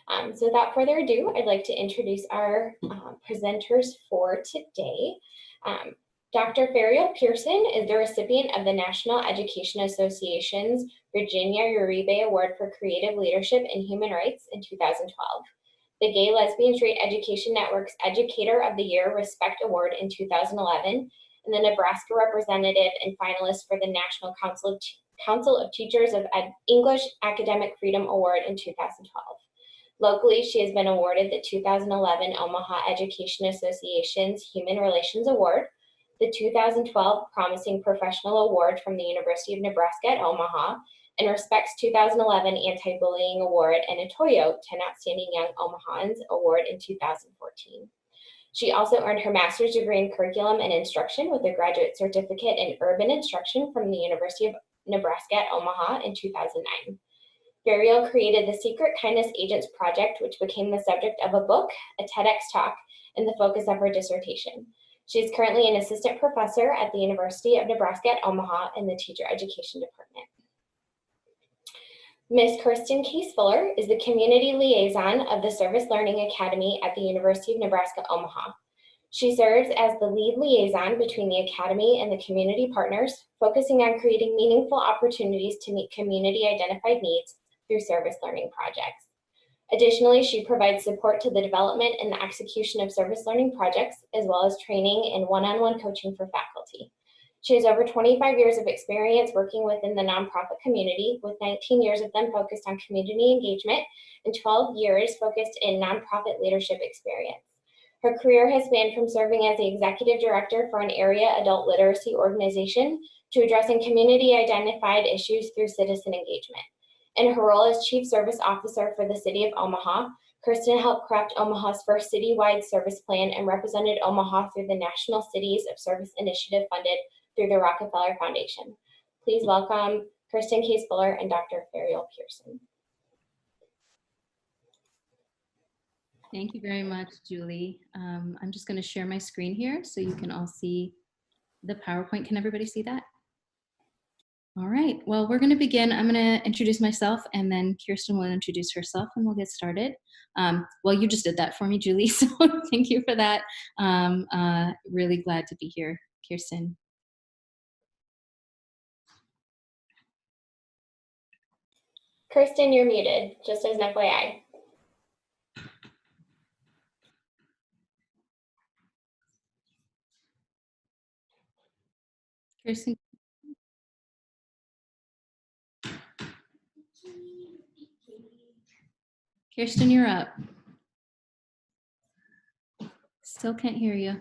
So without further ado, I'd like to introduce our presenters for today. Dr. Fariel Pearson is the recipient of the National Education Association's Virginia Uribe Award for Creative Leadership in Human Rights in 2012. The Gay Lesbian Straight Education Network's Educator of the Year Respect Award in 2011, and the Nebraska representative and finalist for the National Council of Teachers of English Academic Freedom Award in 2012. Locally, she has been awarded the 2011 Omaha Education Association's Human Relations Award, the 2012 Promising Professional Award from the University of Nebraska at Omaha, and Respect's 2011 Anti-Bullying Award and a Toyo 10 Outstanding Young Omahans Award in 2014. She also earned her master's degree in curriculum and instruction with a graduate certificate in urban instruction from the University of Nebraska at Omaha in 2009. Fariel created the Secret Kindness Agents Project, which became the subject of a book, a TEDx talk, and the focus of her dissertation. She is currently an assistant professor at the University of Nebraska at Omaha in the Teacher Education Department. Ms. Kirsten Case Fuller is the Community Liaison of the Service Learning Academy at the University of Nebraska, Omaha. She serves as the lead liaison between the Academy and the community partners, focusing on creating meaningful opportunities to meet community-identified needs through service learning projects. Additionally, she provides support to the development and the execution of service learning projects, as well as training and one-on-one coaching for faculty. She has over 25 years of experience working within the nonprofit community, with 19 years of them focused on community engagement and 12 years focused in nonprofit leadership experience. Her career has spanned from serving as the executive director for an area adult literacy organization to addressing community-identified issues through citizen engagement. In her role as Chief Service Officer for the City of Omaha, Kirsten helped craft Omaha's first citywide service plan and represented Omaha through the National Cities of Service Initiative funded through the Rockefeller Foundation. Please welcome Kirsten Case Fuller and Dr. Fariel Pearson. Thank you very much, Julie. I'm just going to share my screen here so you can all see the PowerPoint. Can everybody see that? All right, well, we're going to begin. I'm going to introduce myself, and then Kirsten will introduce herself, and we'll get started. Well, you just did that for me, Julie, so thank you for that. Really glad to be here, Kirsten. Kirsten, you're muted, just as an FYI. Kirsten. Kirsten, you're up. Still can't hear you.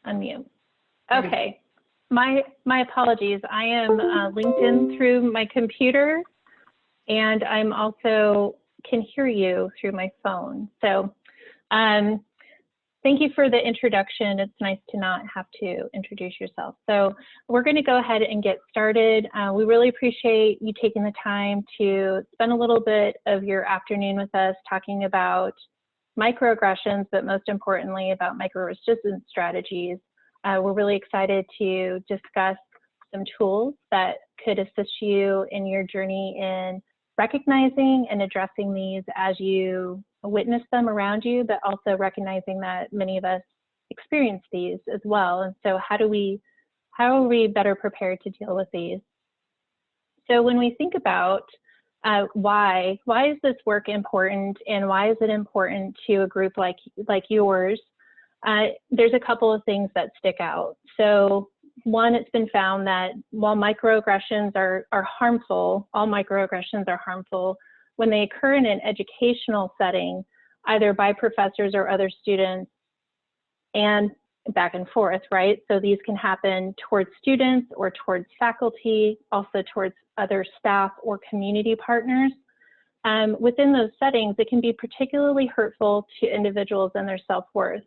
Unmute. Okay. My apologies. I am linked in through my computer, and I'm also can hear you through my phone. So thank you for the introduction. It's nice to not have to introduce yourself. So we're going to go ahead and get started. We really appreciate you taking the time to spend a little bit of your afternoon with us talking about microaggressions, but most importantly about micro-resistance strategies. We're really excited to discuss some tools that could assist you in your journey in recognizing and addressing these as you witness them around you, but also recognizing that many of us experience these as well. And so how are we better prepared to deal with these? So when we think about why is this work important, and why is it important to a group like yours? There's a couple of things that stick out. So one, it's been found that while microaggressions are harmful, all microaggressions are harmful, when they occur in an educational setting, either by professors or other students, and back and forth, right? So these can happen towards students or towards faculty, also towards other staff or community partners. Within those settings, it can be particularly hurtful to individuals and their self-worth.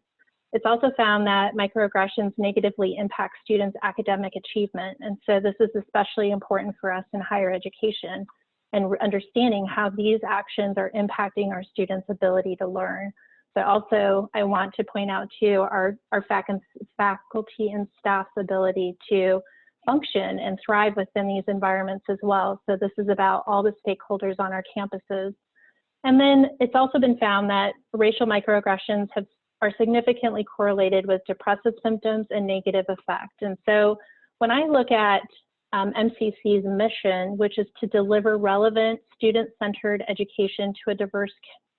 It's also found that microaggressions negatively impact students' academic achievement. And so this is especially important for us in higher education and understanding how these actions are impacting our students' ability to learn. But also, I want to point out too, our faculty and staff's ability to function and thrive within these environments as well. So this is about all the stakeholders on our campuses. And then it's also been found that racial microaggressions are significantly correlated with depressive symptoms and negative effect. And so when I look at MCC's mission, which is to deliver relevant student-centered education to a diverse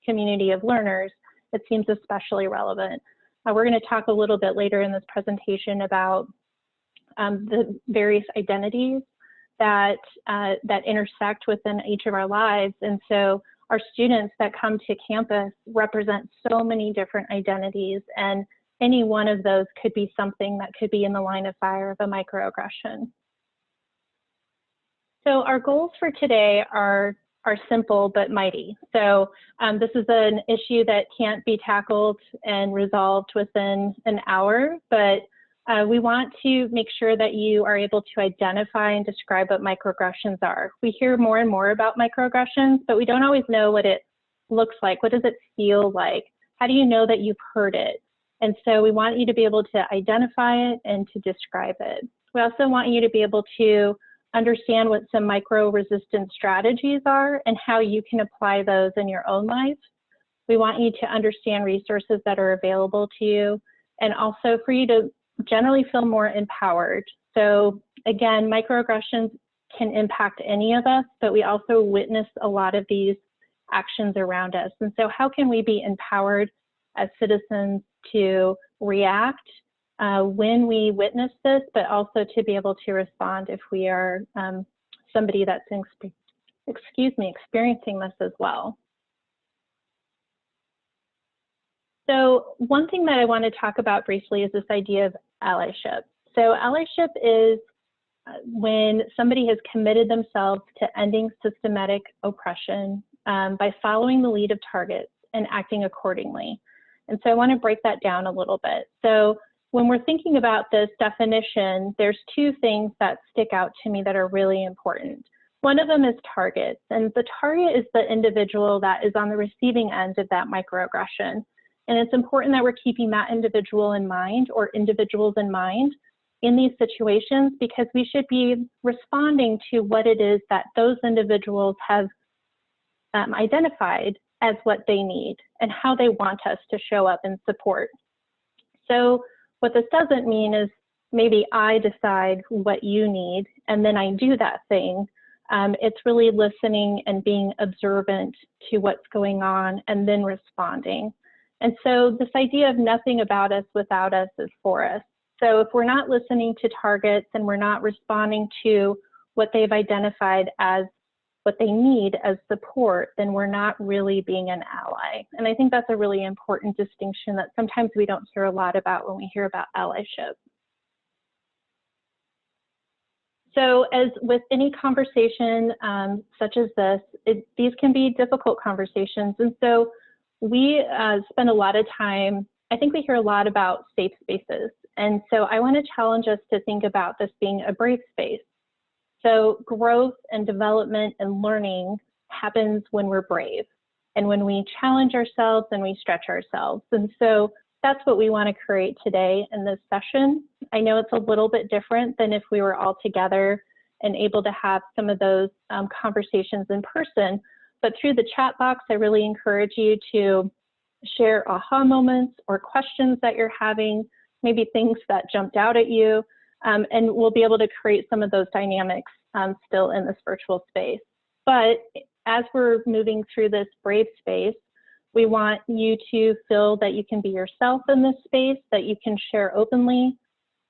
community of learners, it seems especially relevant. We're going to talk a little bit later in this presentation about the various identities that intersect within each of our lives. And so our students that come to campus represent so many different identities, and any one of those could be something that could be in the line of fire of a microaggression. So our goals for today are simple but mighty. So this is an issue that can't be tackled and resolved within an hour, but we want to make sure that you are able to identify and describe what microaggressions are. We hear more and more about microaggressions, but we don't always know what it looks like. What does it feel like? How do you know that you've heard it? And so we want you to be able to identify it and to describe it. We also want you to be able to understand what some micro-resistance strategies are and how you can apply those in your own life. We want you to understand resources that are available to you, and also for you to generally feel more empowered. So again, microaggressions can impact any of us, but we also witness a lot of these actions around us. And so how can we be empowered as citizens to react when we witness this, but also to be able to respond if we are somebody that's experiencing this as well. So one thing that I want to talk about briefly is this idea of allyship. So allyship is when somebody has committed themselves to ending systematic oppression by following the lead of targets and acting accordingly. And so I want to break that down a little bit. So when we're thinking about this definition, there's two things that stick out to me that are really important. One of them is targets, and the target is the individual that is on the receiving end of that microaggression. And it's important that we're keeping that individual in mind, or individuals in mind, in these situations, because we should be responding to what it is that those individuals have identified as what they need and how they want us to show up and support. So what this doesn't mean is maybe I decide what you need and then I do that thing. It's really listening and being observant to what's going on and then responding. And so this idea of nothing about us without us is for us. So if we're not listening to targets and we're not responding to what they've identified as what they need as support, then we're not really being an ally. And I think that's a really important distinction that sometimes we don't hear a lot about when we hear about allyship. So as with any conversation such as this, these can be difficult conversations. And so we spend a lot of time, I think we hear a lot about safe spaces. And so I want to challenge us to think about this being a brave space. So growth and development and learning happens when we're brave and when we challenge ourselves and we stretch ourselves. And so that's what we want to create today in this session. I know it's a little bit different than if we were all together and able to have some of those conversations in person, but through the chat box, I really encourage you to share aha moments or questions that you're having, maybe things that jumped out at you. And we'll be able to create some of those dynamics still in this virtual space. But as we're moving through this brave space, we want you to feel that you can be yourself in this space, that you can share openly.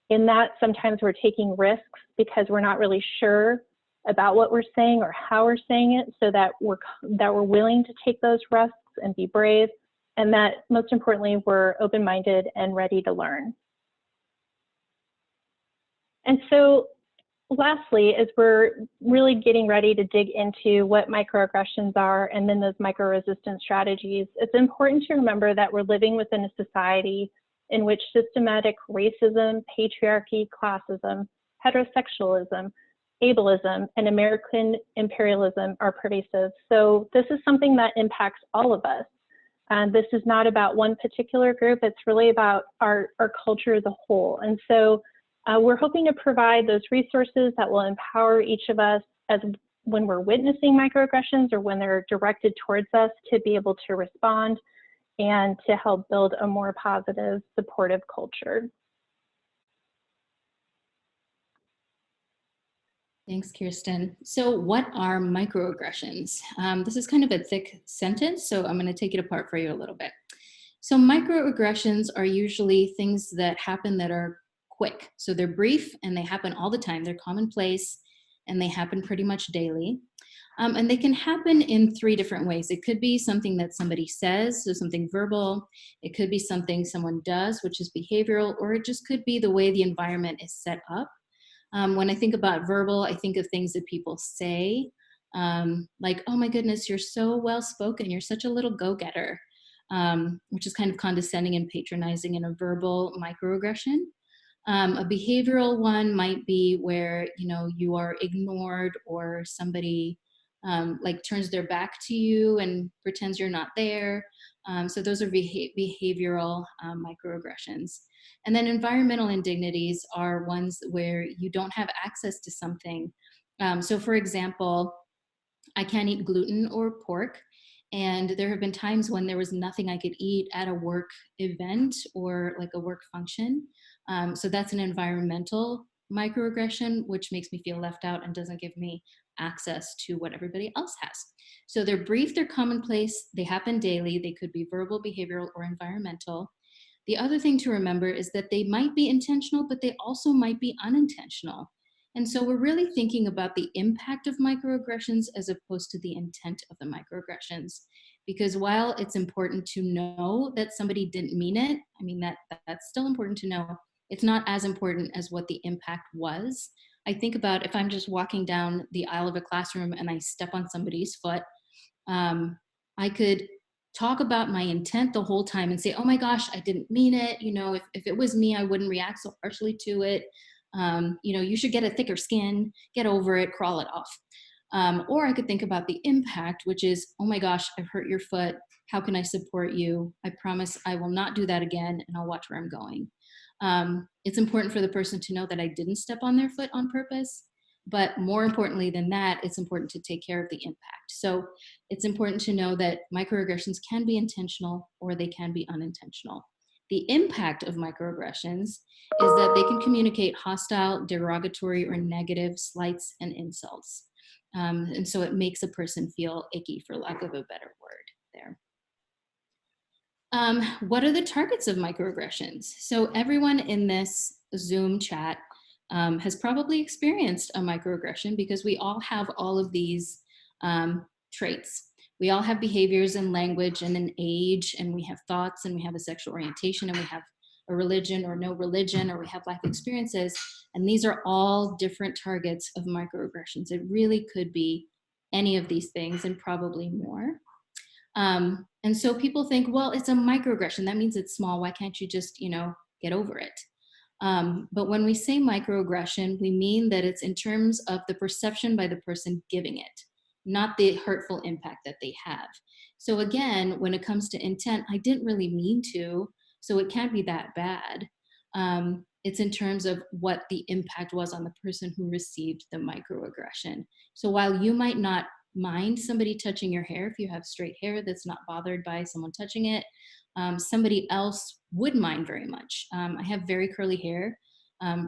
In that, sometimes we're taking risks because we're not really sure about what we're saying or how we're saying it, so that we're willing to take those risks and be brave, and that most importantly, we're open-minded and ready to learn. And so lastly, as we're really getting ready to dig into what microaggressions are and then those micro-resistance strategies, it's important to remember that we're living within a society in which systematic racism, patriarchy, classism, heterosexualism, ableism, and American imperialism are pervasive. So this is something that impacts all of us. This is not about one particular group, it's really about our culture as a whole. And so We're hoping to provide those resources that will empower each of us as when we're witnessing microaggressions or when they're directed towards us to be able to respond and to help build a more positive, supportive culture. Thanks, Kirsten. So what are microaggressions? This is kind of a thick sentence, so I'm going to take it apart for you a little bit. So microaggressions are usually things that happen that are quick. So they're brief and they happen all the time. They're commonplace and they happen pretty much daily. And they can happen in 3 different ways. It could be something that somebody says, so something verbal. It could be something someone does, which is behavioral, or it just could be the way the environment is set up. When I think about verbal, I think of things that people say, like, oh my goodness, you're so well spoken, you're such a little go-getter, which is kind of condescending and patronizing in a verbal microaggression. A behavioral one might be where, you know, you are ignored or somebody like turns their back to you and pretends you're not there. So those are behavioral microaggressions. And then environmental indignities are ones where you don't have access to something. So for example, I can't eat gluten or pork. And there have been times when there was nothing I could eat at a work event or like a work function. So that's an environmental microaggression, which makes me feel left out and doesn't give me access to what everybody else has. So they're brief, they're commonplace, they happen daily, they could be verbal, behavioral, or environmental. The other thing to remember is that they might be intentional, but they also might be unintentional. And so we're really thinking about the impact of microaggressions as opposed to the intent of the microaggressions. Because while it's important to know that somebody didn't mean it, I mean, that's still important to know, it's not as important as what the impact was. I think about if I'm just walking down the aisle of a classroom and I step on somebody's foot, I could talk about my intent the whole time and say, oh my gosh, I didn't mean it. You know, if it was me, I wouldn't react so harshly to it. You know, you should get a thicker skin, get over it, crawl it off. Or I could think about the impact, which is, oh my gosh, I've hurt your foot. How can I support you? I promise I will not do that again and I'll watch where I'm going. It's important for the person to know that I didn't step on their foot on purpose. But more importantly than that, it's important to take care of the impact. So it's important to know that microaggressions can be intentional or they can be unintentional. The impact of microaggressions is that they can communicate hostile, derogatory, or negative slights and insults. And so it makes a person feel icky, for lack of a better word there. What are the targets of microaggressions? So everyone in this Zoom chat has probably experienced a microaggression because we all have all of these traits. We all have behaviors and language and an age, and we have thoughts, and we have a sexual orientation, and we have a religion or no religion, or we have life experiences. And these are all different targets of microaggressions. It really could be any of these things and probably more. And so people think, well, it's a microaggression. That means it's small. Why can't you just, you know, get over it? But when we say microaggression, we mean that it's in terms of the perception by the person giving it, not the hurtful impact that they have. So again, when it comes to intent, I didn't really mean to, so it can't be that bad. It's in terms of what the impact was on the person who received the microaggression. So while you might not mind somebody touching your hair, if you have straight hair that's not bothered by someone touching it, somebody else would mind very much. I have very curly hair,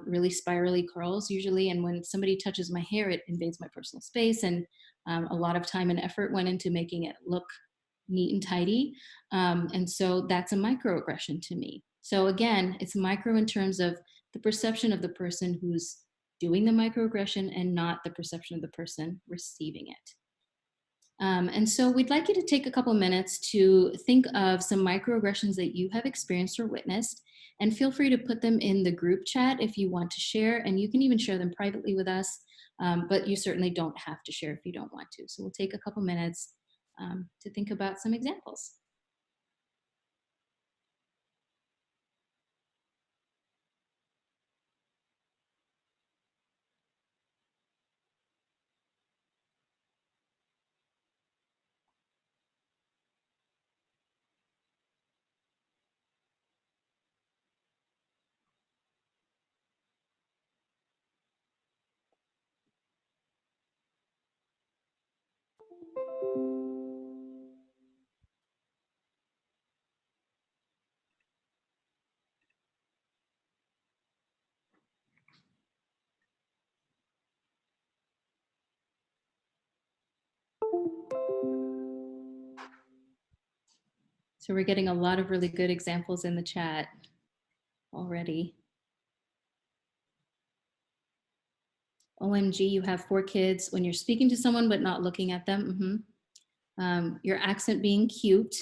really spirally curls usually, and when somebody touches my hair, it invades my personal space, and a lot of time and effort went into making it look neat and tidy. And so that's a microaggression to me. So again, it's micro in terms of the perception of the person who's doing the microaggression and not the perception of the person receiving it. And so we'd like you to take a couple minutes to think of some microaggressions that you have experienced or witnessed, and feel free to put them in the group chat if you want to share, and you can even share them privately with us, but you certainly don't have to share if you don't want to. So we'll take a couple minutes to think about some examples. So we're getting a lot of really good examples in the chat already. OMG, you have 4 kids. When you're speaking to someone but not looking at them. Your accent being cute,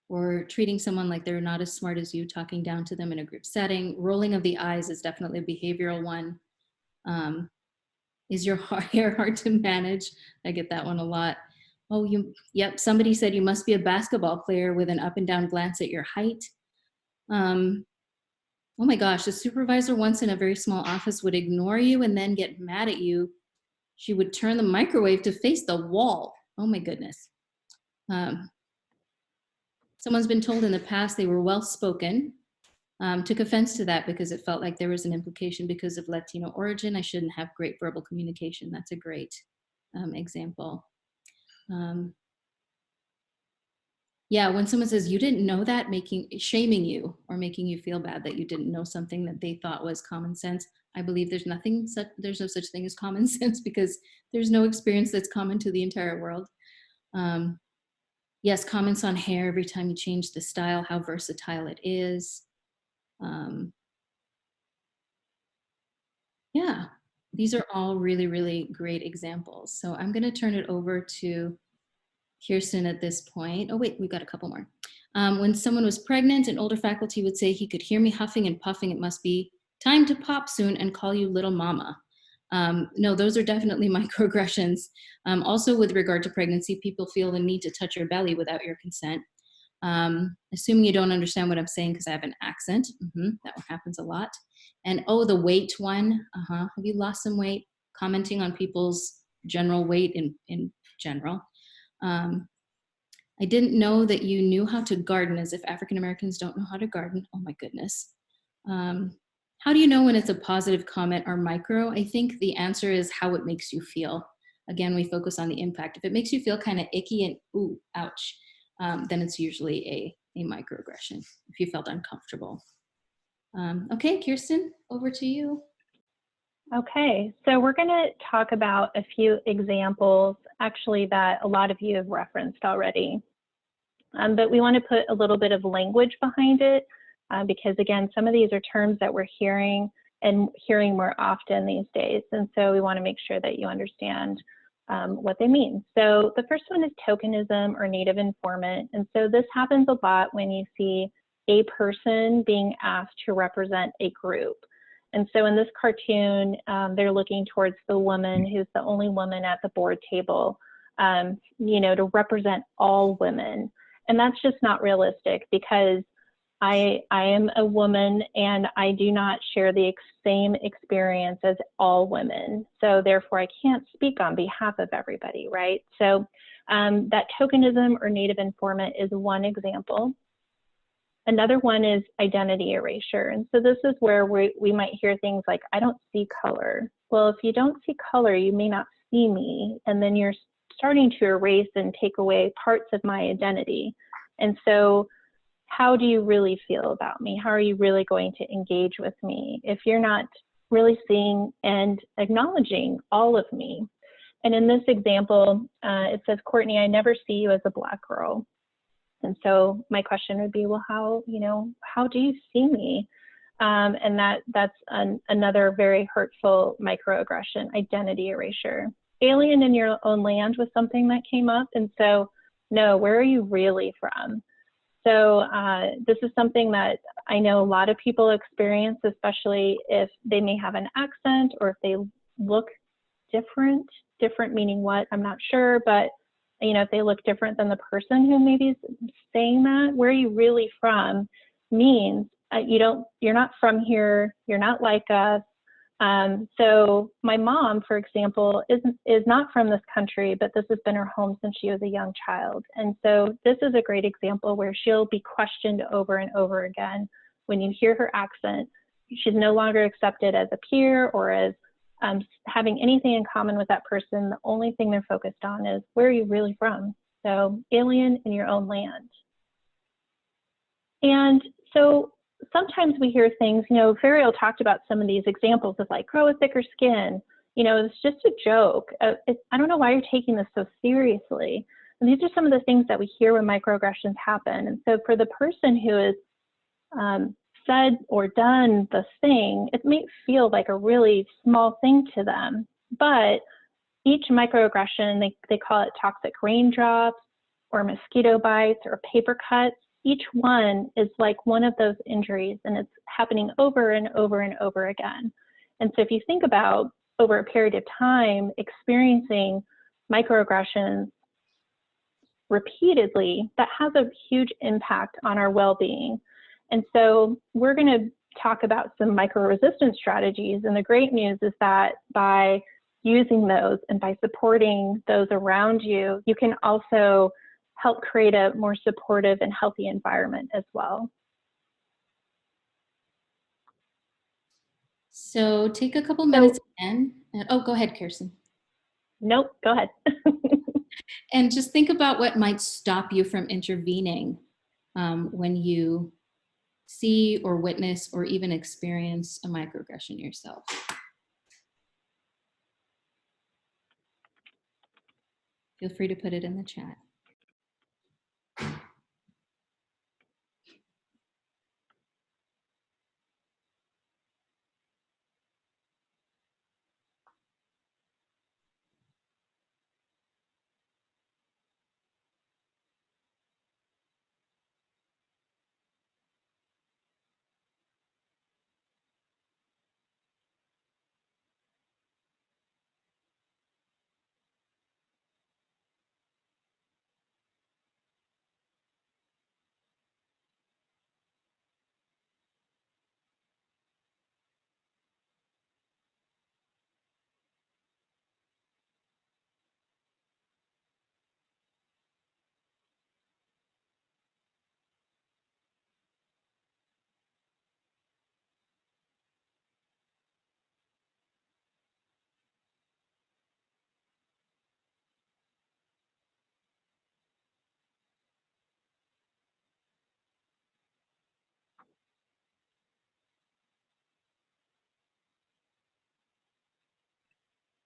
or treating someone like they're not as smart as you, talking down to them in a group setting. Rolling of the eyes is definitely a behavioral one. Is your hair hard to manage? I get that one a lot. Oh, yep, somebody said you must be a basketball player with an up and down glance at your height. Oh my gosh, the supervisor once in a very small office would ignore you and then get mad at you. She would turn the microwave to face the wall. Oh my goodness. Someone's been told in the past they were well-spoken, took offense to that because it felt like there was an implication because of Latino origin. I shouldn't have great verbal communication. That's a great example. Yeah, when someone says you didn't know that, shaming you or making you feel bad that you didn't know something that they thought was common sense. I believe there's no such thing as common sense because there's no experience that's common to the entire world. Yes, comments on hair every time you change the style, how versatile it is. Yeah, these are all really, really great examples. So I'm gonna turn it over to Kirsten at this point. Oh wait, we've got a couple more. When someone was pregnant, an older faculty would say he could hear me huffing and puffing. It must be time to pop soon and call you little mama. No, those are definitely microaggressions. Also with regard to pregnancy, people feel the need to touch your belly without your consent. Assuming you don't understand what I'm saying because I have an accent. That one happens a lot. And oh, the weight one. Have you lost some weight? Commenting on people's general weight in general. I didn't know that you knew how to garden, as if African Americans don't know how to garden. Oh my goodness. How do you know when it's a positive comment or micro? I think the answer is how it makes you feel. Again, we focus on the impact. If it makes you feel kind of icky and ooh, ouch, then it's usually a microaggression if you felt uncomfortable. Okay, Kirsten, over to you. Okay, so we're going to talk about a few examples actually that a lot of you have referenced already. But we want to put a little bit of language behind it because again, some of these are terms that we're hearing more often these days. And so we want to make sure that you understand what they mean. So the first one is tokenism or native informant. And so this happens a lot when you see a person being asked to represent a group. And so in this cartoon, they're looking towards the woman who's the only woman at the board table, you know, to represent all women. And that's just not realistic because I am a woman and I do not share the same experience as all women. So therefore I can't speak on behalf of everybody, right? So that tokenism or native informant is one example. Another one is identity erasure. And so this is where we might hear things like, I don't see color. Well, if you don't see color, you may not see me. And then you're starting to erase and take away parts of my identity. And so how do you really feel about me? How are you really going to engage with me if you're not really seeing and acknowledging all of me? And in this example, it says, Courtney, I never see you as a Black girl. And so my question would be, well, how do you see me? And that's another very hurtful microaggression, identity erasure. Alien in your own land was something that came up. And so, no, where are you really from? So this is something that I know a lot of people experience, especially if they may have an accent or if they look different meaning what, I'm not sure, but you know, if they look different than the person who maybe is saying that, where are you really from means you're not from here, you're not like us. So my mom, for example, is not from this country, but this has been her home since she was a young child. And so this is a great example where she'll be questioned over and over again. When you hear her accent, she's no longer accepted as a peer or as having anything in common with that person. The only thing they're focused on is, where are you really from? So alien in your own land. And so sometimes we hear things, you know, Ferial talked about some of these examples of like, grow a thicker skin. You know, it's just a joke. I don't know why you're taking this so seriously. And these are some of the things that we hear when microaggressions happen. And so for the person who is said or done the thing, it may feel like a really small thing to them, but each microaggression, they call it toxic raindrops or mosquito bites or paper cuts. Each one is like one of those injuries, and it's happening over and over and over again. And so if you think about over a period of time experiencing microaggressions repeatedly, that has a huge impact on our well-being. And so we're going to talk about some micro-resistance strategies. And the great news is that by using those and by supporting those around you, you can also help create a more supportive and healthy environment as well. So take a couple minutes again. Oh, go ahead, Kirsten. Nope, go ahead. And just think about what might stop you from intervening when you see or witness or even experience a microaggression yourself. Feel free to put it in the chat.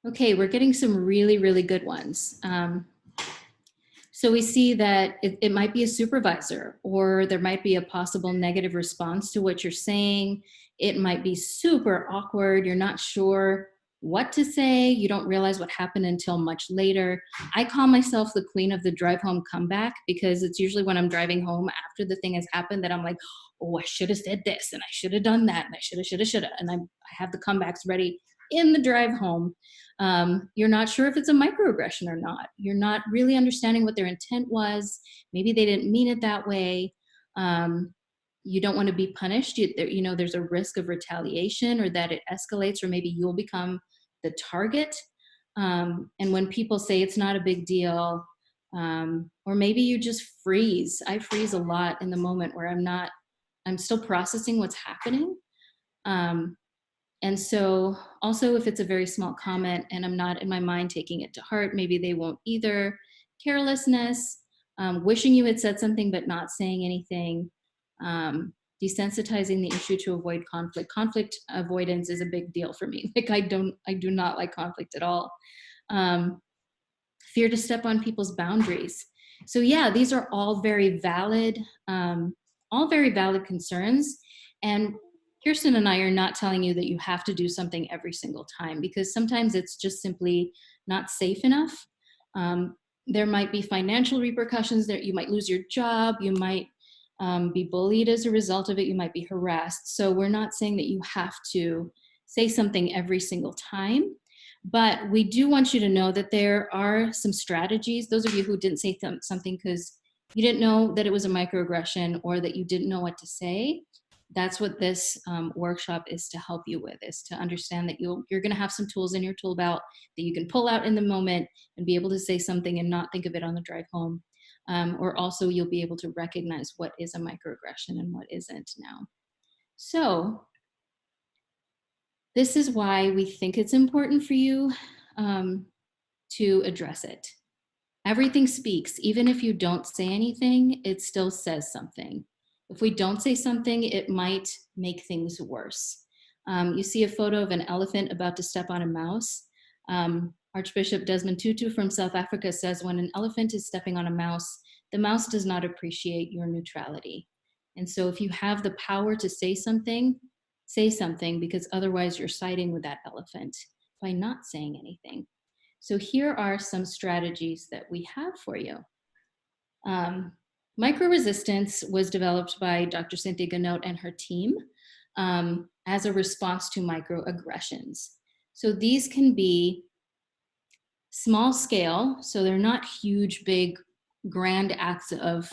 Okay, we're getting some really, really good ones. So we see that it might be a supervisor, or there might be a possible negative response to what you're saying. It might be super awkward. You're not sure what to say. You don't realize what happened until much later. I call myself the queen of the drive home comeback, because it's usually when I'm driving home after the thing has happened that I'm like, oh, I should have said this, and I should have done that, and I should have. And I have the comebacks ready in the drive home. You're not sure if it's a microaggression or not. You're not really understanding what their intent was. Maybe they didn't mean it that way. You don't want to be punished. There's a risk of retaliation, or that it escalates, or maybe you'll become the target. And when people say it's not a big deal, or maybe you just freeze. I freeze a lot in the moment where I'm still processing what's happening. And so also, if it's a very small comment and I'm not in my mind taking it to heart, maybe they won't either. Carelessness, wishing you had said something but not saying anything, desensitizing the issue to avoid conflict. Conflict avoidance is a big deal for me. Like I do not like conflict at all. Fear to step on people's boundaries. So yeah, these are all very valid concerns. And Kirsten and I are not telling you that you have to do something every single time, because sometimes it's just simply not safe enough. There might be financial repercussions, that you might lose your job, you might be bullied as a result of it, you might be harassed. So we're not saying that you have to say something every single time, but we do want you to know that there are some strategies. Those of you who didn't say something because you didn't know that it was a microaggression, or that you didn't know what to say, that's what this workshop is to help you with, is to understand that you're going to have some tools in your tool belt that you can pull out in the moment and be able to say something and not think of it on the drive home. Or also you'll be able to recognize what is a microaggression and what isn't now. So this is why we think it's important for you to address it. Everything speaks. Even if you don't say anything, it still says something. If we don't say something, it might make things worse. You see a photo of an elephant about to step on a mouse. Are Archbishop Desmond Tutu from South Africa says, when an elephant is stepping on a mouse, the mouse does not appreciate your neutrality. And so if you have the power to say something, because otherwise you're siding with that elephant by not saying anything. So here are some strategies that we have for you. Micro-resistance was developed by Dr. Cynthia Ganote and her team as a response to microaggressions. So these can be small scale, so they're not huge, big, grand acts of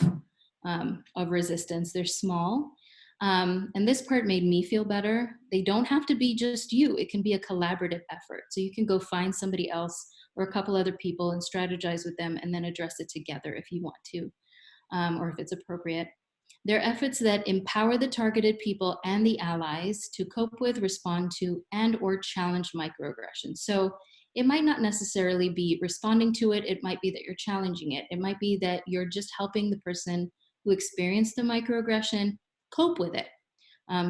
resistance. They're small. And this part made me feel better. They don't have to be just you. It can be a collaborative effort. So you can go find somebody else or a couple other people and strategize with them and then address it together if you want to, or if it's appropriate. They're efforts that empower the targeted people and the allies to cope with, respond to, and or challenge microaggressions. So it might not necessarily be responding to it. It might be that you're challenging it. It might be that you're just helping the person who experienced the microaggression cope with it.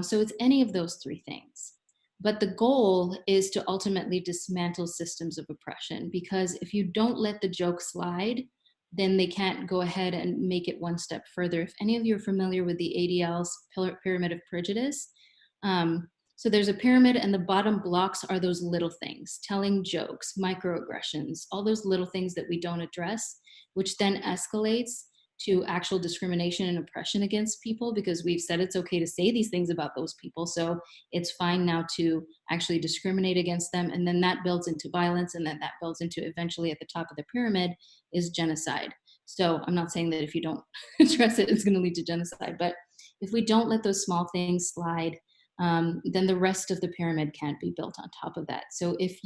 So it's any of those three things. But the goal is to ultimately dismantle systems of oppression, because if you don't let the joke slide, then they can't go ahead and make it one step further. If any of you are familiar with the ADL's pyramid of prejudice, so there's a pyramid and the bottom blocks are those little things, telling jokes, microaggressions, all those little things that we don't address, which then escalates to actual discrimination and oppression against people, because we've said it's okay to say these things about those people. So it's fine now to actually discriminate against them. And then that builds into violence. And then that builds into, eventually at the top of the pyramid is genocide. So I'm not saying that if you don't address it, it's going to lead to genocide. But if we don't let those small things slide, then the rest of the pyramid can't be built on top of that. So if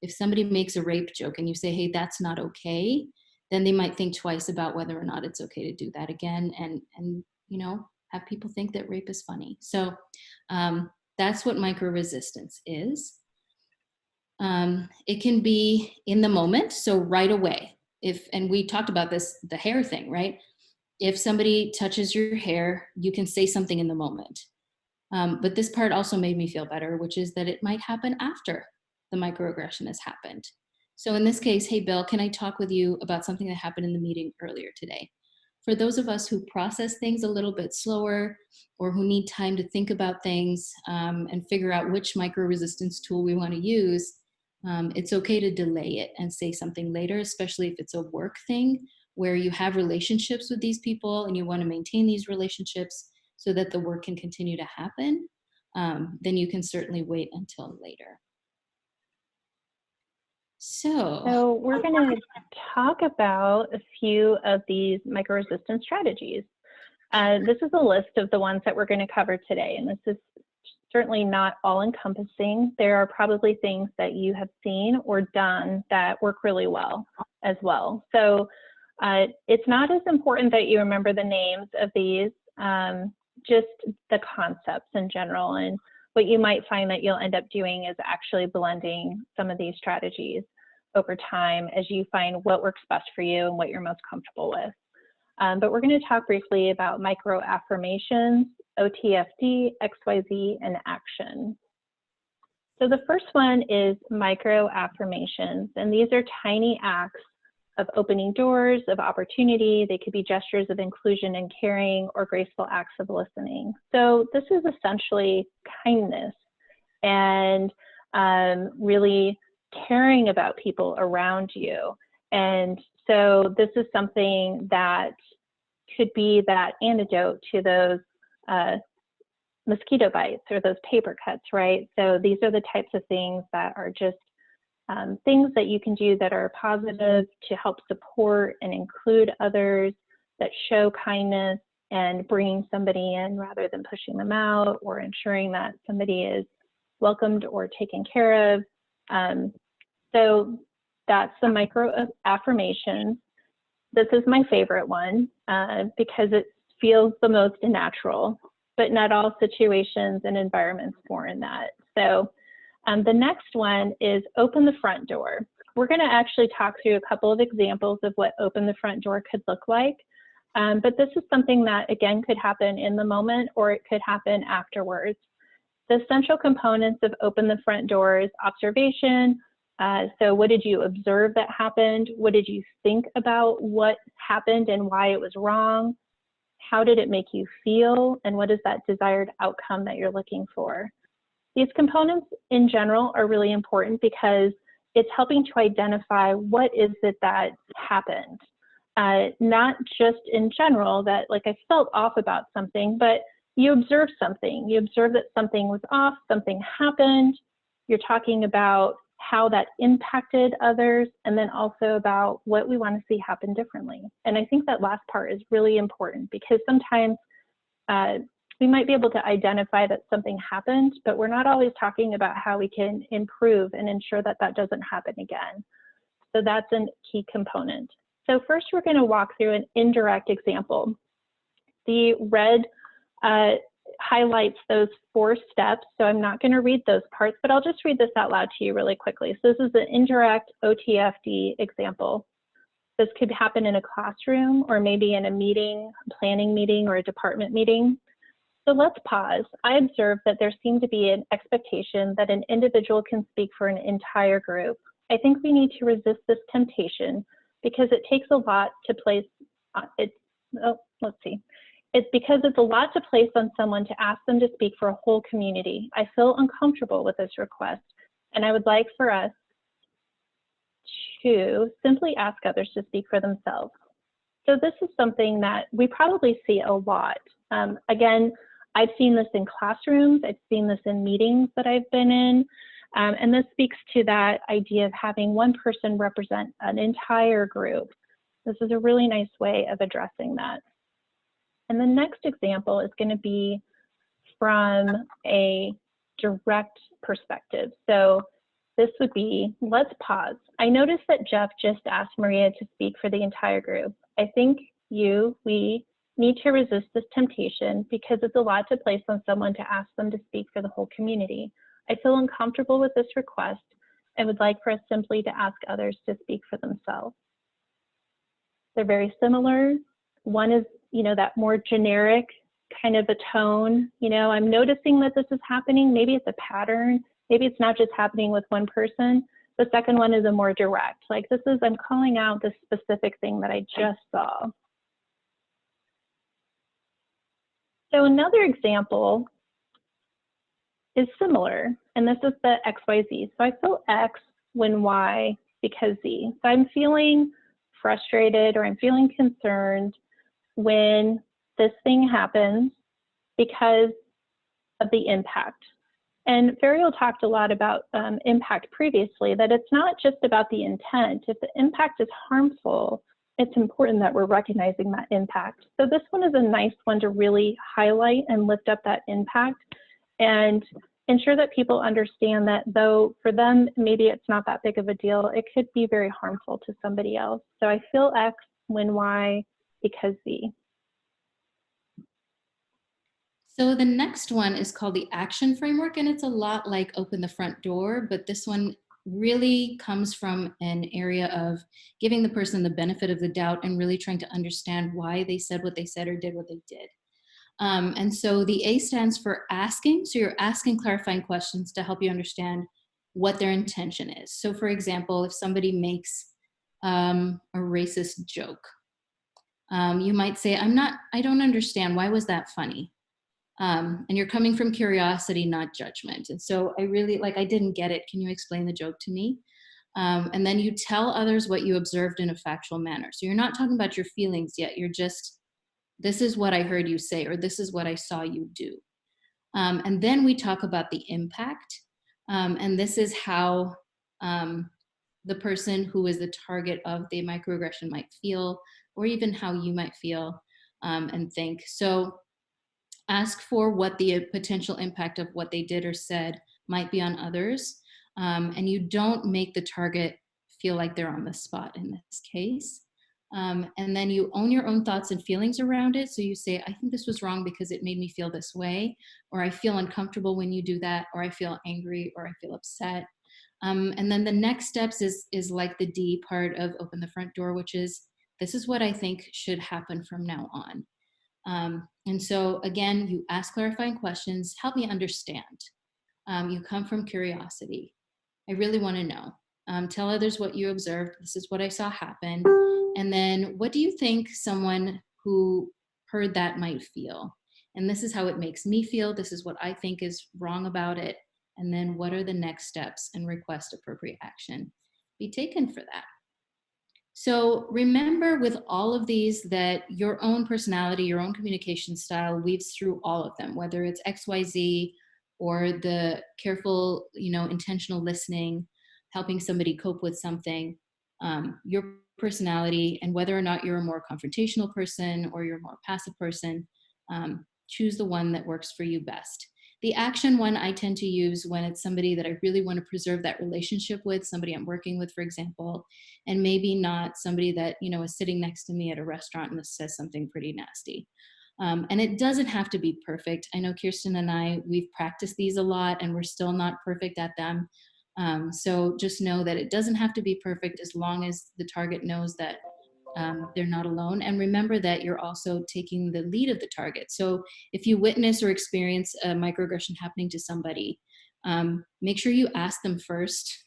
somebody makes a rape joke and you say, hey, that's not okay, then they might think twice about whether or not it's okay to do that again, and have people think that rape is funny. So that's what micro-resistance is. It can be in the moment, so right away. And we talked about this, the hair thing, right? If somebody touches your hair, you can say something in the moment. But this part also made me feel better, which is that it might happen after the microaggression has happened. So in this case, hey, Bill, can I talk with you about something that happened in the meeting earlier today? For those of us who process things a little bit slower, or who need time to think about things and figure out which micro-resistance tool we want to use, it's okay to delay it and say something later, especially if it's a work thing where you have relationships with these people and you want to maintain these relationships so that the work can continue to happen. Then you can certainly wait until later. So we're going to talk about a few of these micro-resistance strategies. This is a list of the ones that we're going to cover today, and this is certainly not all-encompassing. There are probably things that you have seen or done that work really well as well. So it's not as important that you remember the names of these, just the concepts in general. And what you might find that you'll end up doing is actually blending some of these strategies over time as you find what works best for you and what you're most comfortable with. But we're going to talk briefly about micro-affirmations, OTFD, XYZ, and action. So the first one is micro-affirmations, and these are tiny acts of opening doors, of opportunity. They could be gestures of inclusion and caring, or graceful acts of listening. So this is essentially kindness and really caring about people around you. And so this is something that could be that antidote to those mosquito bites or those paper cuts, right? So these are the types of things that are just things that you can do that are positive to help support and include others, that show kindness and bringing somebody in rather than pushing them out, or ensuring that somebody is welcomed or taken care of. So that's the micro affirmations. This is my favorite one because it feels the most natural, but not all situations and environments warrant that. So the next one is open the front door. We're going to actually talk through a couple of examples of what open the front door could look like. But this is something that, again, could happen in the moment, or it could happen afterwards. The essential components of open the front door is observation, So what did you observe that happened? What did you think about what happened and why it was wrong? How did it make you feel? And what is that desired outcome that you're looking for? These components in general are really important because it's helping to identify what is it that happened. Not just in general that like I felt off about something, but you observed something. You observed that something was off, something happened. You're talking about how that impacted others, and then also about what we want to see happen differently. And I think that last part is really important because sometimes we might be able to identify that something happened, but we're not always talking about how we can improve and ensure that that doesn't happen again. So that's a key component. So first we're going to walk through an indirect example. The red highlights those 4 steps, so I'm not going to read those parts, but I'll just read this out loud to you really quickly. So this is an indirect OTFD example. This could happen in a classroom or maybe in a meeting, a planning meeting, or a department meeting. So let's pause. I observed that there seemed to be an expectation that an individual can speak for an entire group. I think we need to resist this temptation because it takes a lot to place, It's because it's a lot to place on someone to ask them to speak for a whole community. I feel uncomfortable with this request, and I would like for us to simply ask others to speak for themselves. So this is something that we probably see a lot. Again, I've seen this in classrooms, I've seen this in meetings that I've been in, and this speaks to that idea of having one person represent an entire group. This is a really nice way of addressing that. And the next example is going to be from a direct perspective. So this would be, let's pause. I noticed that Jeff just asked Maria to speak for the entire group. I think we need to resist this temptation because it's a lot to place on someone to ask them to speak for the whole community. I feel uncomfortable with this request and would like for us simply to ask others to speak for themselves. They're very similar. One is, that more generic kind of a tone. I'm noticing that this is happening. Maybe it's a pattern. Maybe it's not just happening with one person. The second one is a more direct, like this is, I'm calling out this specific thing that I just saw. So another example is similar, and this is the XYZ. So I feel X when Y because Z. So I'm feeling frustrated or I'm feeling concerned when this thing happens because of the impact. And Ferial talked a lot about impact previously, that it's not just about the intent. If the impact is harmful, it's important that we're recognizing that impact. So this one is a nice one to really highlight and lift up that impact and ensure that people understand that though for them, maybe it's not that big of a deal, it could be very harmful to somebody else. So I feel X when Y because Z. So the next one is called the action framework, and it's a lot like open the front door, but this one really comes from an area of giving the person the benefit of the doubt and really trying to understand why they said what they said or did what they did. And so the A stands for asking. So you're asking clarifying questions to help you understand what their intention is. So for example, if somebody makes a racist joke, you might say, I don't understand. Why was that funny? And you're coming from curiosity, not judgment. And so I didn't get it. Can you explain the joke to me? And then you tell others what you observed in a factual manner. So you're not talking about your feelings yet. You're just, this is what I heard you say, or this is what I saw you do. And then we talk about the impact. And this is how the person who is the target of the microaggression might feel, or even how you might feel and think. So ask for what the potential impact of what they did or said might be on others. And you don't make the target feel like they're on the spot in this case. And then you own your own thoughts and feelings around it. So you say, I think this was wrong because it made me feel this way, or I feel uncomfortable when you do that, or I feel angry, or I feel upset. And then the next steps is like the D part of open the front door, which is, this is what I think should happen from now on. And so again, you ask clarifying questions, help me understand. You come from curiosity. I really want to know. Tell others what you observed. This is what I saw happen. And then what do you think someone who heard that might feel? And this is how it makes me feel. This is what I think is wrong about it. And then what are the next steps, and request appropriate action be taken for that. So remember with all of these that your own personality, your own communication style weaves through all of them, whether it's XYZ or the careful, intentional listening, helping somebody cope with something, your personality, and whether or not you're a more confrontational person or you're a more passive person, choose the one that works for you best. The action one I tend to use when it's somebody that I really want to preserve that relationship with, somebody I'm working with, for example, and maybe not somebody that, is sitting next to me at a restaurant and says something pretty nasty. And it doesn't have to be perfect. I know Kirsten and we've practiced these a lot and we're still not perfect at them. So just know that it doesn't have to be perfect as long as the target knows that they're not alone. And remember that you're also taking the lead of the target. So if you witness or experience a microaggression happening to somebody, make sure you ask them first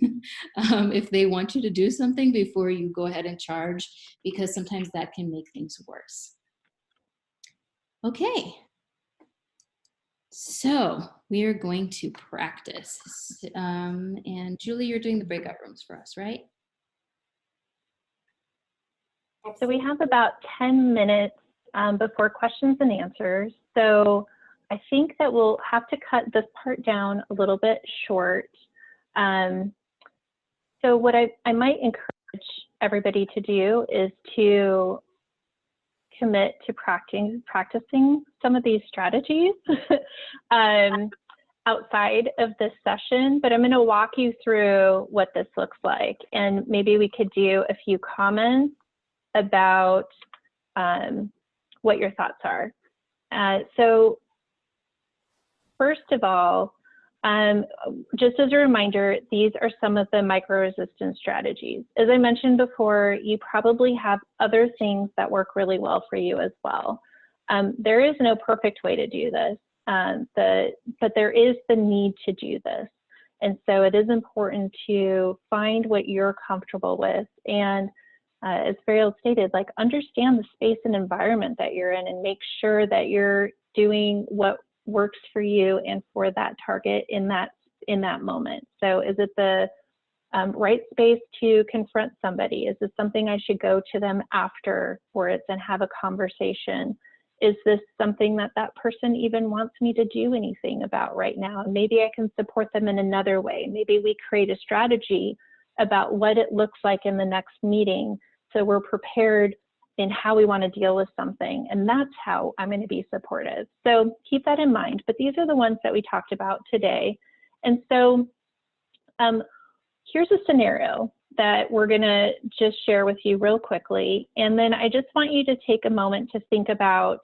if they want you to do something before you go ahead and charge, because sometimes that can make things worse. Okay. So we are going to practice. And Julie, you're doing the breakout rooms for us, right? So we have about 10 minutes before questions and answers. So I think that we'll have to cut this part down a little bit short. So what I might encourage everybody to do is to commit to practicing some of these strategies outside of this session, but I'm going to walk you through what this looks like. And maybe we could do a few comments about what your thoughts are. So first of all, just as a reminder, these are some of the micro-resistance strategies. As I mentioned before, you probably have other things that work really well for you as well. There is no perfect way to do this, but there is the need to do this. And so it is important to find what you're comfortable with. And as Ferial stated, like, understand the space and environment that you're in and make sure that you're doing what works for you and for that target in that moment. So is it the right space to confront somebody? Is this something I should go to them afterwards and have a conversation? Is this something that that person even wants me to do anything about right now? And maybe I can support them in another way. Maybe we create a strategy about what it looks like in the next meeting, so we're prepared in how we want to deal with something. And that's how I'm going to be supportive. So keep that in mind. But these are the ones that we talked about today. And so here's a scenario that we're going to just share with you real quickly. And then I just want you to take a moment to think about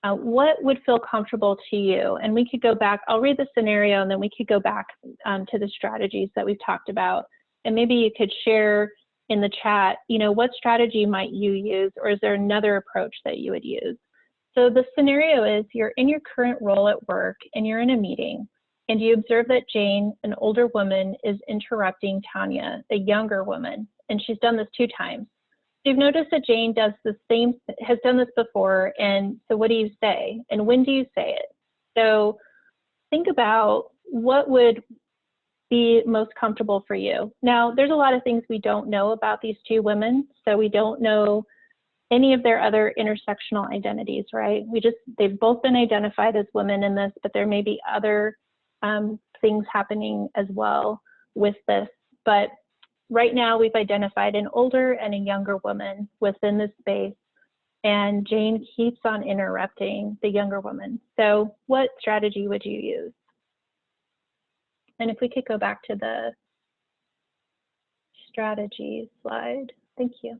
what would feel comfortable to you. And we could go back, I'll read the scenario, and then we could go back to the strategies that we've talked about. And maybe you could share in the chat, what strategy might you use, or is there another approach that you would use? So the scenario is you're in your current role at work and you're in a meeting, and you observe that Jane, an older woman, is interrupting Tanya, a younger woman, and she's done this 2 times. So you've noticed that Jane has done this before, and so what do you say? And when do you say it? So think about what would be most comfortable for you. Now, there's a lot of things we don't know about these 2 women, so we don't know any of their other intersectional identities, right? They've both been identified as women in this, but there may be other things happening as well with this. But right now, we've identified an older and a younger woman within this space, and Jane keeps on interrupting the younger woman. So what strategy would you use? And if we could go back to the strategy slide, thank you.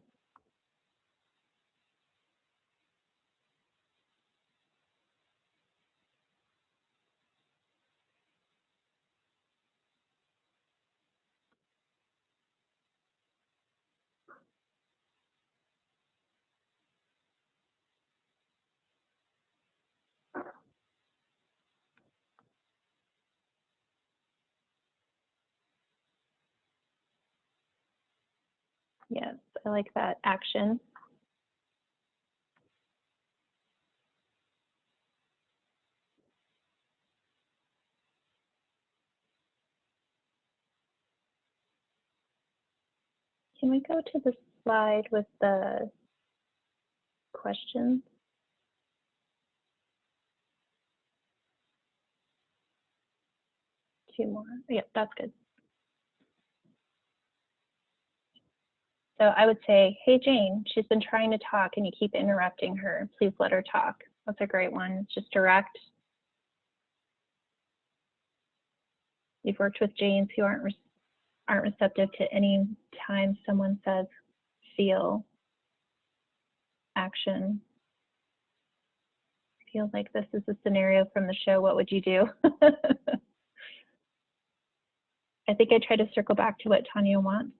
Yes, I like that. Action. Can we go to the slide with the questions? Two more. Yep, that's good. So I would say, hey, Jane, she's been trying to talk and you keep interrupting her. Please let her talk. That's a great one. It's just direct. You've worked with Janes who aren't receptive to any time someone says feel, action. Feels like this is a scenario from the show, what would you do? I think I try to circle back to what Tanya wants.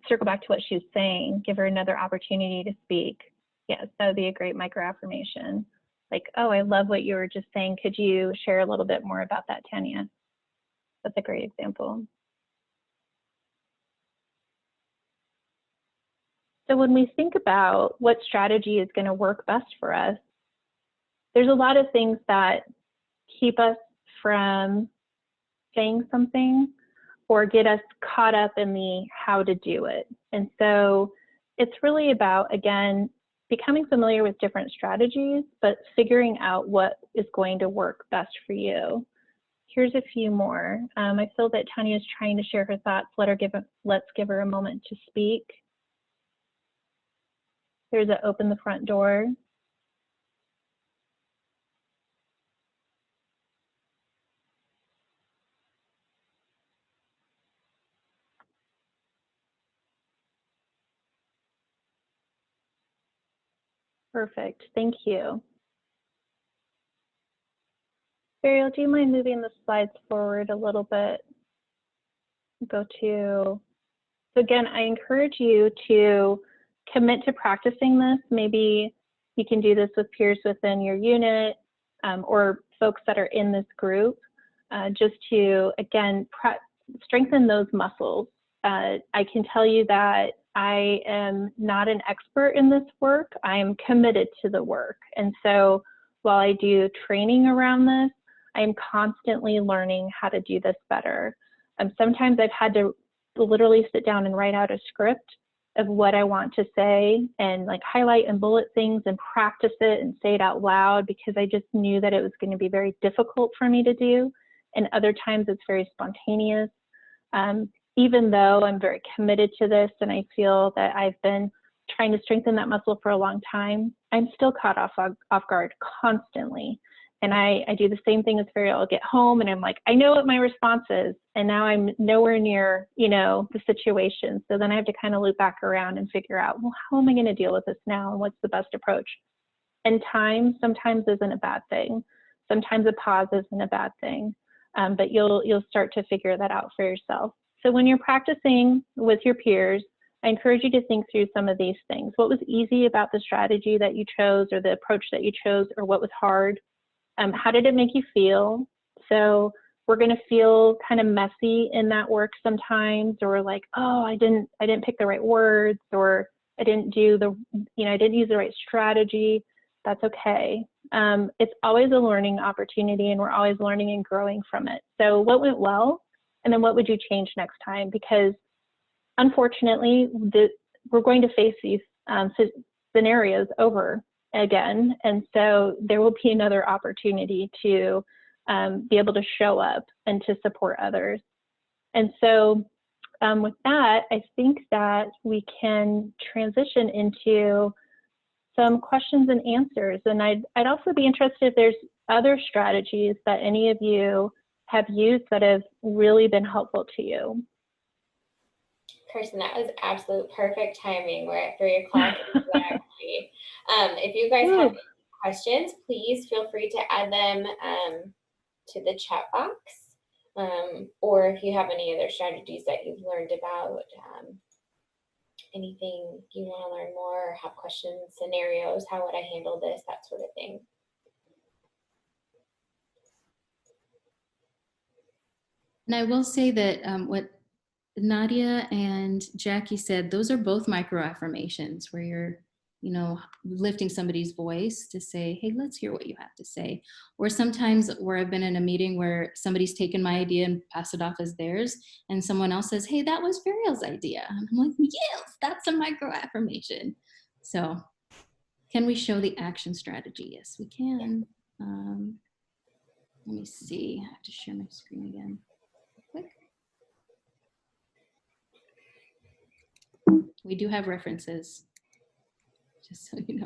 Circle back to what she was saying, give her another opportunity to speak. Yes, that would be a great micro affirmation. Like, oh, I love what you were just saying. Could you share a little bit more about that, Tanya? That's a great example. So when we think about what strategy is going to work best for us, there's a lot of things that keep us from saying something or get us caught up in the how to do it. And so it's really about, again, becoming familiar with different strategies, but figuring out what is going to work best for you. Here's a few more. I feel that Tanya is trying to share her thoughts. Let's give her a moment to speak. There's a open the front door. Perfect, thank you. Ariel, do you mind moving the slides forward a little bit? Go to, so again, I encourage you to commit to practicing this. Maybe you can do this with peers within your unit or folks that are in this group, just to, again, strengthen those muscles. I can tell you that I am not an expert in this work. I am committed to the work. And so while I do training around this, I am constantly learning how to do this better. Sometimes I've had to literally sit down and write out a script of what I want to say and like highlight and bullet things and practice it and say it out loud because I just knew that it was going to be very difficult for me to do. And other times it's very spontaneous. Even though I'm very committed to this and I feel that I've been trying to strengthen that muscle for a long time, I'm still caught off guard constantly. And I do the same thing as Farrell. I'll get home and I'm like, I know what my response is. And now I'm nowhere near, you know, the situation. So then I have to kind of loop back around and figure out, well, how am I going to deal with this now? And what's the best approach? And time sometimes isn't a bad thing. Sometimes a pause isn't a bad thing. But you'll start to figure that out for yourself. So when you're practicing with your peers, I encourage you to think through some of these things. What was easy about the strategy that you chose or the approach that you chose, or what was hard? How did it make you feel? So we're going to feel kind of messy in that work sometimes, or like, oh, I didn't pick the right words, or I didn't do the, I didn't use the right strategy. That's okay. It's always a learning opportunity and we're always learning and growing from it. So what went well? And then what would you change next time? Because unfortunately, we're going to face these scenarios over again. And so there will be another opportunity to be able to show up and to support others. And so with that, I think that we can transition into some questions and answers. And I'd also be interested if there's other strategies that any of you have used that have really been helpful to you. Kirsten, that was absolute perfect timing. We're at 3 o'clock exactly. If you guys have any questions, please feel free to add them to the chat box. Or if you have any other strategies that you've learned about, anything you want to learn more or have questions, scenarios, how would I handle this, that sort of thing. And I will say that what Nadia and Jackie said those are both micro affirmations where you're, you know, lifting somebody's voice to say, hey, let's hear what you have to say. Or sometimes where I've been in a meeting where somebody's taken my idea and passed it off as theirs, and someone else says, hey, that was Ferial's idea. And I'm like, yes, that's a micro affirmation. So can we show the action strategy? Yes, we can. Let me see, I have to share my screen again. Quick. We do have references, just so you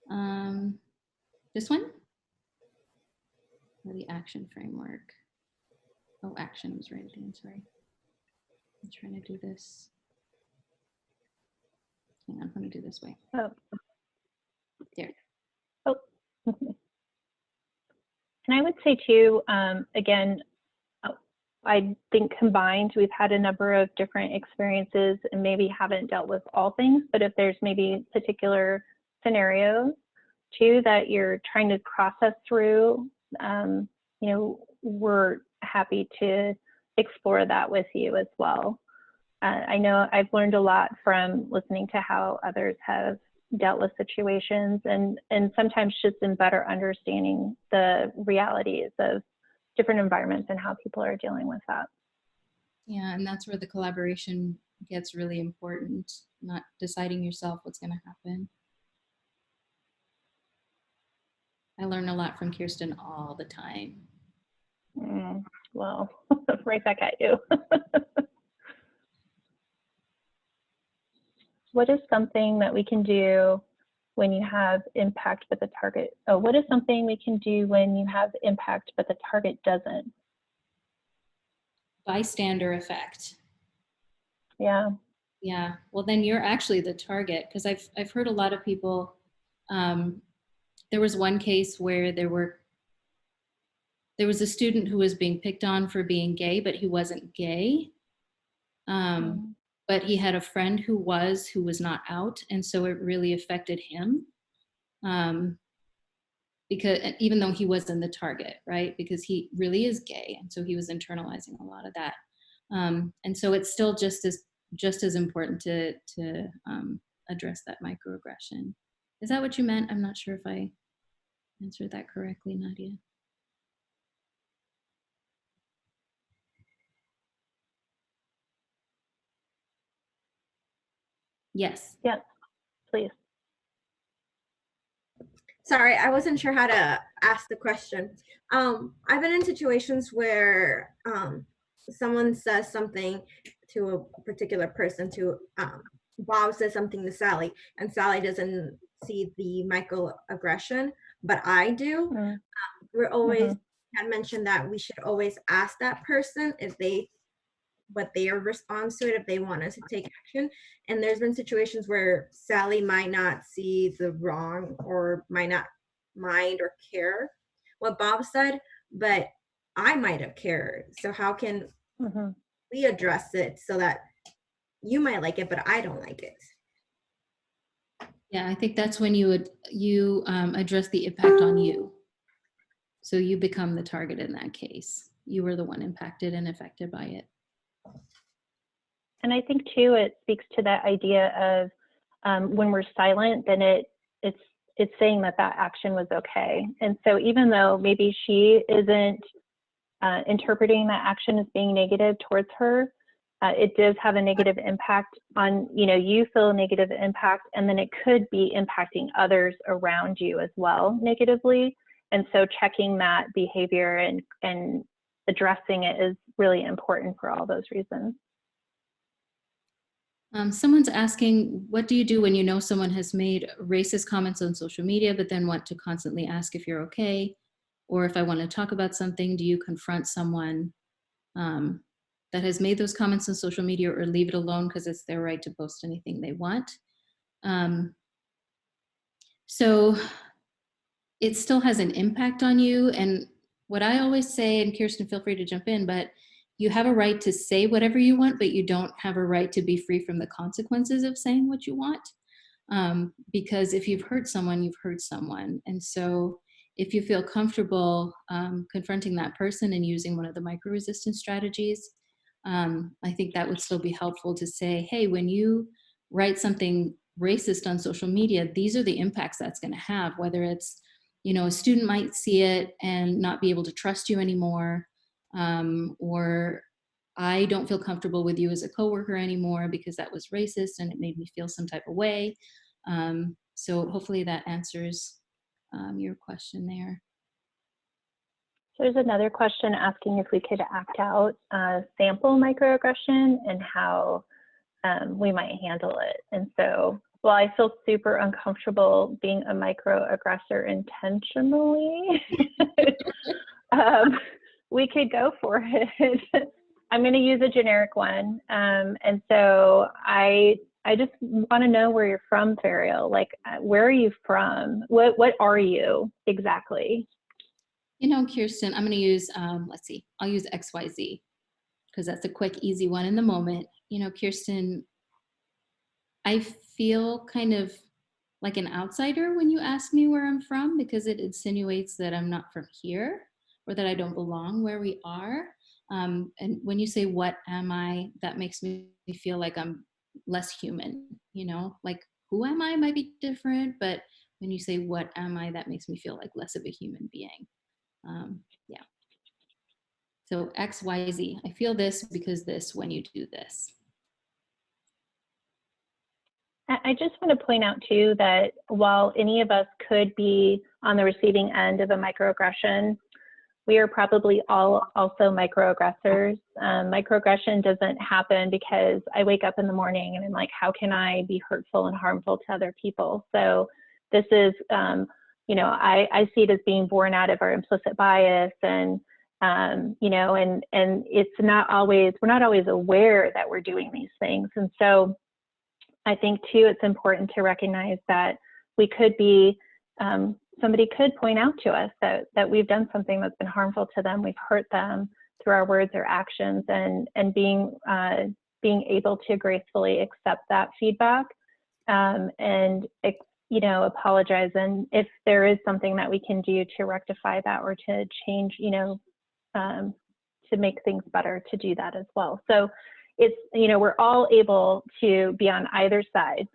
know. This one? Or the action framework? Oh, action was right again, sorry. I'm trying to do this. Hang on, let me do this way. Oh. There. Oh. And I would say too, again, I think combined, we've had a number of different experiences and maybe haven't dealt with all things, but if there's maybe particular scenarios too that you're trying to process through, you know, we're happy to explore that with you as well. I know I've learned a lot from listening to how others have dealt with situations, and sometimes just in better understanding the realities of different environments and how people are dealing with that. Yeah, and that's where the collaboration gets really important, not deciding yourself what's going to happen. I learn a lot from Kirsten all the time. Well, right back at you. What is something that we can do when you have impact but the target? Oh, what is something we can do when you have impact but the target doesn't? Bystander effect. Yeah. Yeah. Well, then you're actually the target, because I've heard a lot of people. There was one case where there was a student who was being picked on for being gay, but he wasn't gay. But he had a friend who was not out, and so it really affected him. Because even though he wasn't the target, right? Because he really is gay, and so he was internalizing a lot of that. And so it's still just as important to address that microaggression. Is that what you meant? I'm not sure if I answered that correctly, Nadia. Yes. Yes, please. Sorry, I wasn't sure how to ask the question. I've been in situations where someone says something to a particular person, Bob says something to Sally, and Sally doesn't see the microaggression, but I do. We're always had mentioned that we should always ask that person what their response to it, if they want us to take action. And there's been situations where Sally might not see the wrong or might not mind or care what Bob said, but I might have cared. So how can we address it so that you might like it, but I don't like it? Yeah, I think that's when you address the impact on you. So you become the target in that case. You were the one impacted and affected by it. And I think too, it speaks to that idea of when we're silent, then it's saying that action was okay. And so even though maybe she isn't interpreting that action as being negative towards her, it does have a negative impact on, you feel a negative impact, and then it could be impacting others around you as well negatively. And so checking that behavior and addressing it is really important for all those reasons. Someone's asking, what do you do when you know someone has made racist comments on social media, but then want to constantly ask if you're okay? Or if I want to talk about something, do you confront someone that has made those comments on social media, or leave it alone because it's their right to post anything they want? So it still has an impact on you. And what I always say, and Kirsten, feel free to jump in, but you have a right to say whatever you want, but you don't have a right to be free from the consequences of saying what you want. Because if you've hurt someone, you've hurt someone. And so if you feel comfortable confronting that person and using one of the micro-resistance strategies, I think that would still be helpful to say, hey, when you write something racist on social media, these are the impacts that's going to have, whether it's, you know, a student might see it and not be able to trust you anymore, or I don't feel comfortable with you as a coworker anymore because that was racist and it made me feel some type of way. So hopefully that answers your question there. So there's another question asking if we could act out a sample microaggression and how we might handle it. And so, well, I feel super uncomfortable being a microaggressor intentionally. We could go for it. I'm going to use a generic one. And so I just want to know where you're from, Fariel. Like, where are you from? What are you exactly? You know, Kirsten, I'm going to use, let's see, I'll use XYZ because that's a quick, easy one in the moment. You know, Kirsten, I feel kind of like an outsider when you ask me where I'm from because it insinuates that I'm not from here or that I don't belong where we are. And when you say, what am I, that makes me feel like I'm less human, you know, like who am I might be different, but when you say, what am I, that makes me feel like less of a human being. Yeah. So X, Y, Z. I feel this because this when you do this. I just want to point out too that while any of us could be on the receiving end of a microaggression, we are probably all also microaggressors. Microaggression doesn't happen because I wake up in the morning and I'm like, how can I be hurtful and harmful to other people? So this is, you know, I see it as being born out of our implicit bias and, you know, and it's not always, we're not always aware that we're doing these things. And so I think too, it's important to recognize that we could be, somebody could point out to us that we've done something that's been harmful to them, we've hurt them through our words or actions, and being able to gracefully accept that feedback and, you know, apologize. And if there is something that we can do to rectify that or to change, you know, to make things better, to do that as well. So it's, you know, we're all able to be on either side.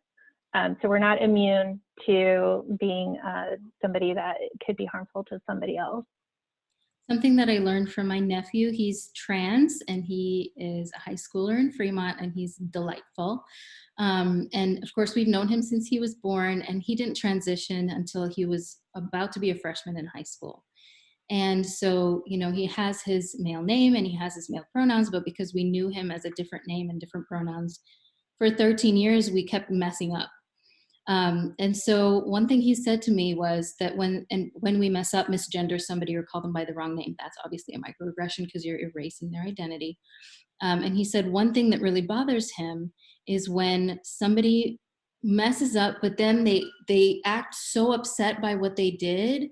So we're not immune to being somebody that could be harmful to somebody else. Something that I learned from my nephew, he's trans and he is a high schooler in Fremont and he's delightful. And of course, we've known him since he was born and he didn't transition until he was about to be a freshman in high school. And so, you know, he has his male name and he has his male pronouns, but because we knew him as a different name and different pronouns for 13 years, we kept messing up. And so one thing he said to me was that when we mess up, misgender somebody or call them by the wrong name, that's obviously a microaggression because you're erasing their identity. And he said one thing that really bothers him is when somebody messes up, but then they act so upset by what they did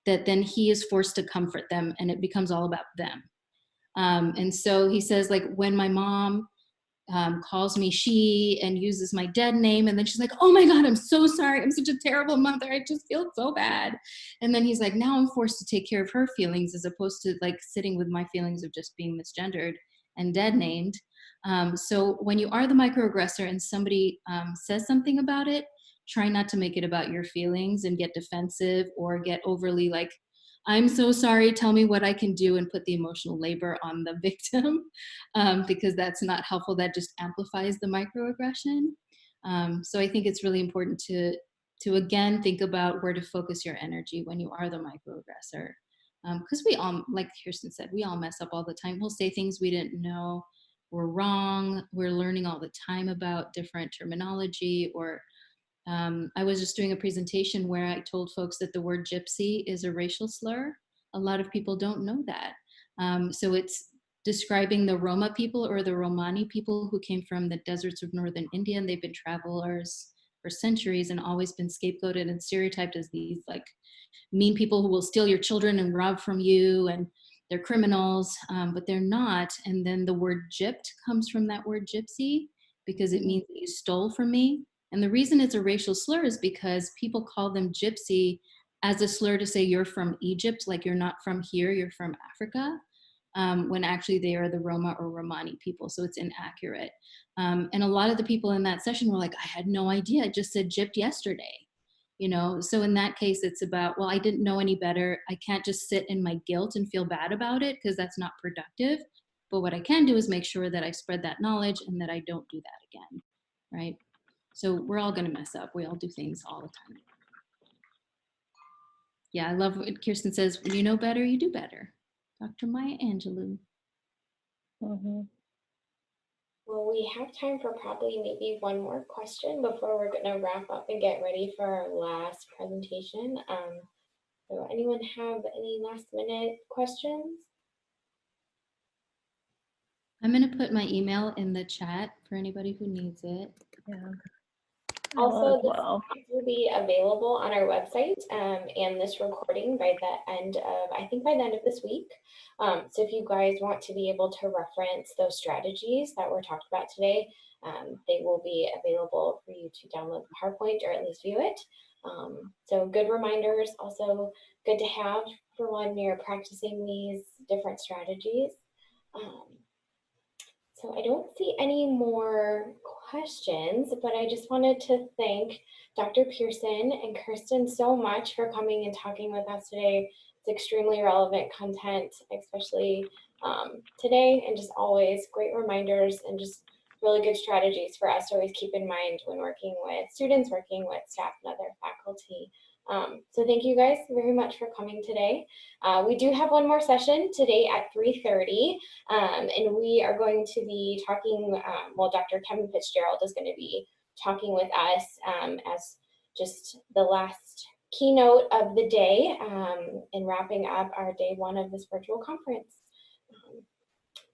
that then he is forced to comfort them and it becomes all about them. And so he says, like, when my mom calls me she and uses my dead name, and then she's like, oh my God, I'm so sorry, I'm such a terrible mother, I just feel so bad. And then he's like, now I'm forced to take care of her feelings as opposed to like sitting with my feelings of just being misgendered and dead named. So when you are the microaggressor and somebody says something about it, try not to make it about your feelings and get defensive or get overly like, I'm so sorry, tell me what I can do, and put the emotional labor on the victim, because that's not helpful. That just amplifies the microaggression. So I think it's really important to again, think about where to focus your energy when you are the microaggressor. Because we all, like Kirsten said, we all mess up all the time. We'll say things we didn't know were wrong. We're learning all the time about different terminology, or I was just doing a presentation where I told folks that the word gypsy is a racial slur. A lot of people don't know that. So it's describing the Roma people or the Romani people who came from the deserts of northern India, and they've been travelers for centuries and always been scapegoated and stereotyped as these like mean people who will steal your children and rob from you, and they're criminals, but they're not. And then the word gypped comes from that word gypsy because it means that you stole from me. And the reason it's a racial slur is because people call them gypsy as a slur to say you're from Egypt, like you're not from here, you're from Africa. when actually they are the Roma or Romani people, so it's inaccurate. And a lot of the people in that session were like, I had no idea, it just said gypped yesterday. You know, so in that case, it's about, well, I didn't know any better. I can't just sit in my guilt and feel bad about it because that's not productive. But what I can do is make sure that I spread that knowledge and that I don't do that again, right? So we're all going to mess up. We all do things all the time. Yeah, I love what Kirsten says, when you know better, you do better. Dr. Maya Angelou. Mhm. Well, we have time for probably maybe one more question before we're going to wrap up and get ready for our last presentation. So anyone have any last minute questions? I'm going to put my email in the chat for anybody who needs it. Yeah. I will Also, as the well. slides will be available on our website and this recording by the end of, I think by the end of this week. So if you guys want to be able to reference those strategies that were talked about today, they will be available for you to download the PowerPoint or at least view it. So good reminders, also good to have for when you're practicing these different strategies. So I don't see any more questions, but I just wanted to thank Dr. Pearson and Kirsten so much for coming and talking with us today. It's extremely relevant content, especially today, and just always great reminders and just really good strategies for us to always keep in mind when working with students, working with staff and other faculty. So thank you guys very much for coming today. We do have one more session today at 3:30. And we are going to be talking, well, Dr. Kevin Fitzgerald is going to be talking with us as just the last keynote of the day and wrapping up our day one of this virtual conference.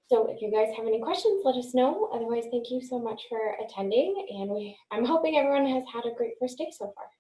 So if you guys have any questions, let us know. Otherwise, thank you so much for attending. And I'm hoping everyone has had a great first day so far.